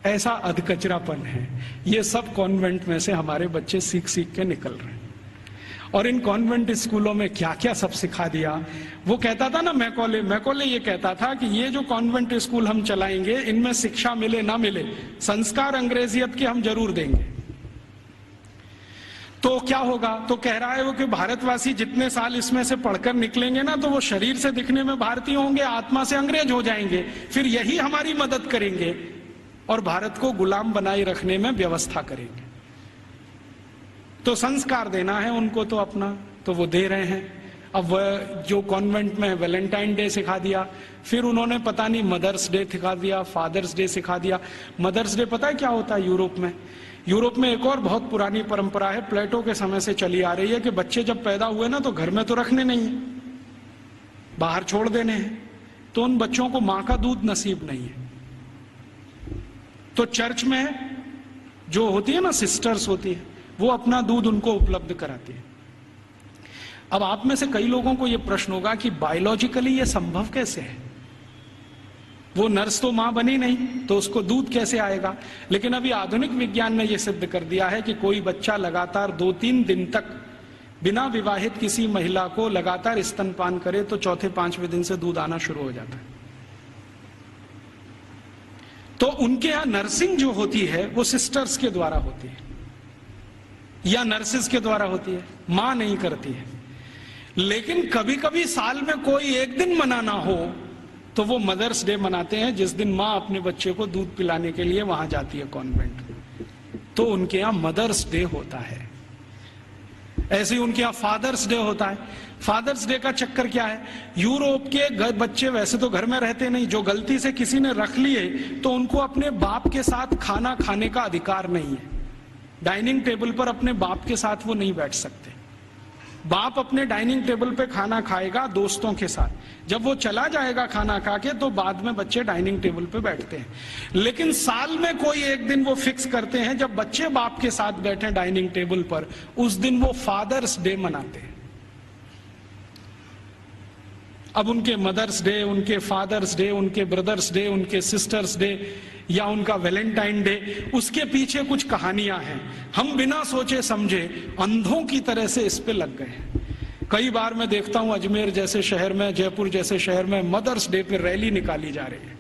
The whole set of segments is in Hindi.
ऐसा अधकचरापन है। ये सब कॉन्वेंट में से हमारे बच्चे सीख सीख के निकल रहे हैं। और इन कॉन्वेंट स्कूलों में क्या क्या सब सिखा दिया। वो कहता था ना, मैकॉले ये कहता था कि ये जो कॉन्वेंट स्कूल हम चलाएंगे, इनमें शिक्षा मिले ना मिले, संस्कार अंग्रेजियत के हम जरूर देंगे। तो क्या होगा? तो कह रहा है वो कि भारतवासी जितने साल इसमें से पढ़कर निकलेंगे ना, तो वो शरीर से दिखने में भारतीय होंगे, आत्मा से अंग्रेज हो जाएंगे। फिर यही हमारी मदद करेंगे और भारत को गुलाम बनाए रखने में व्यवस्था करेंगे। तो संस्कार देना है उनको तो अपना, तो वो दे रहे हैं। अब वह जो कॉन्वेंट में वैलेंटाइन डे सिखा दिया, फिर उन्होंने पता नहीं मदर्स डे सिखा दिया, फादर्स डे सिखा दिया। मदर्स डे पता है क्या होता है यूरोप में? यूरोप में एक और बहुत पुरानी परंपरा है, प्लेटो के समय से चली आ रही है, कि बच्चे जब पैदा हुए ना तो घर में तो रखने नहीं है, बाहर छोड़ देने हैं। तो उन बच्चों को मां का दूध नसीब नहीं है। तो चर्च में जो होती है ना, सिस्टर्स होती है, वो अपना दूध उनको उपलब्ध कराती है। अब आप में से कई लोगों को यह प्रश्न होगा कि बायोलॉजिकली ये संभव कैसे है? वो नर्स तो मां बनी नहीं, तो उसको दूध कैसे आएगा? लेकिन अभी आधुनिक विज्ञान ने यह सिद्ध कर दिया है कि कोई बच्चा लगातार 2-3 दिन तक बिना विवाहित किसी महिला को लगातार स्तनपान करे तो चौथे 5वें दिन से दूध आना शुरू हो जाता है। तो उनके यहां नर्सिंग जो होती है वो सिस्टर्स के द्वारा होती है या नर्सेस के द्वारा होती है, मां नहीं करती है। लेकिन कभी कभी साल में कोई एक दिन मनाना हो तो वो मदर्स डे मनाते हैं, जिस दिन मां अपने बच्चे को दूध पिलाने के लिए वहां जाती है कॉन्वेंट। तो उनके यहां मदर्स डे होता है। ऐसे ही उनके यहां फादर्स डे होता है। फादर्स डे का चक्कर क्या है? यूरोप के बच्चे वैसे तो घर में रहते नहीं, जो गलती से किसी ने रख लिए तो उनको अपने बाप के साथ खाना खाने का अधिकार नहीं है। डाइनिंग टेबल पर अपने बाप के साथ वो नहीं बैठ सकते। बाप अपने डाइनिंग टेबल पे खाना खाएगा दोस्तों के साथ, जब वो चला जाएगा खाना खा के तो बाद में बच्चे डाइनिंग टेबल पे बैठते हैं। लेकिन साल में कोई एक दिन वो फिक्स करते हैं जब बच्चे बाप के साथ बैठे डाइनिंग टेबल पर, उस दिन वो फादर्स डे मनाते हैं। अब उनके मदर्स डे, उनके फादर्स डे, उनके ब्रदर्स डे, उनके सिस्टर्स डे या उनका वैलेंटाइन डे, उसके पीछे कुछ कहानियां हैं। हम बिना सोचे समझे अंधों की तरह से इस पे लग गए हैं। कई बार मैं देखता हूं अजमेर जैसे शहर में, जयपुर जैसे शहर में मदर्स डे पे रैली निकाली जा रही है,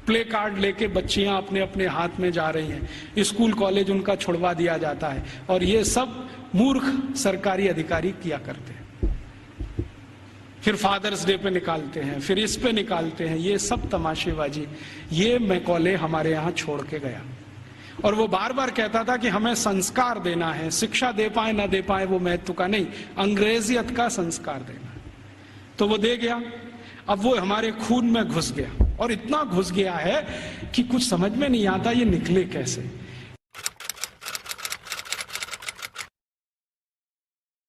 प्ले कार्ड लेके बच्चियां अपने अपने हाथ में जा रही हैं, स्कूल कॉलेज उनका छुड़वा दिया जाता है। और ये सब मूर्ख सरकारी अधिकारी किया करते हैं। फिर फादर्स डे पे निकालते हैं, फिर इस पे निकालते हैं। ये सब तमाशेबाजी, ये मैकॉले हमारे यहाँ छोड़ के गया। और वो बार बार कहता था कि हमें संस्कार देना है, शिक्षा दे पाए ना दे पाए वो महत्व का नहीं, अंग्रेजियत का संस्कार देना है। तो वो दे गया। अब वो हमारे खून में घुस गया, और इतना घुस गया है कि कुछ समझ में नहीं आता ये निकले कैसे।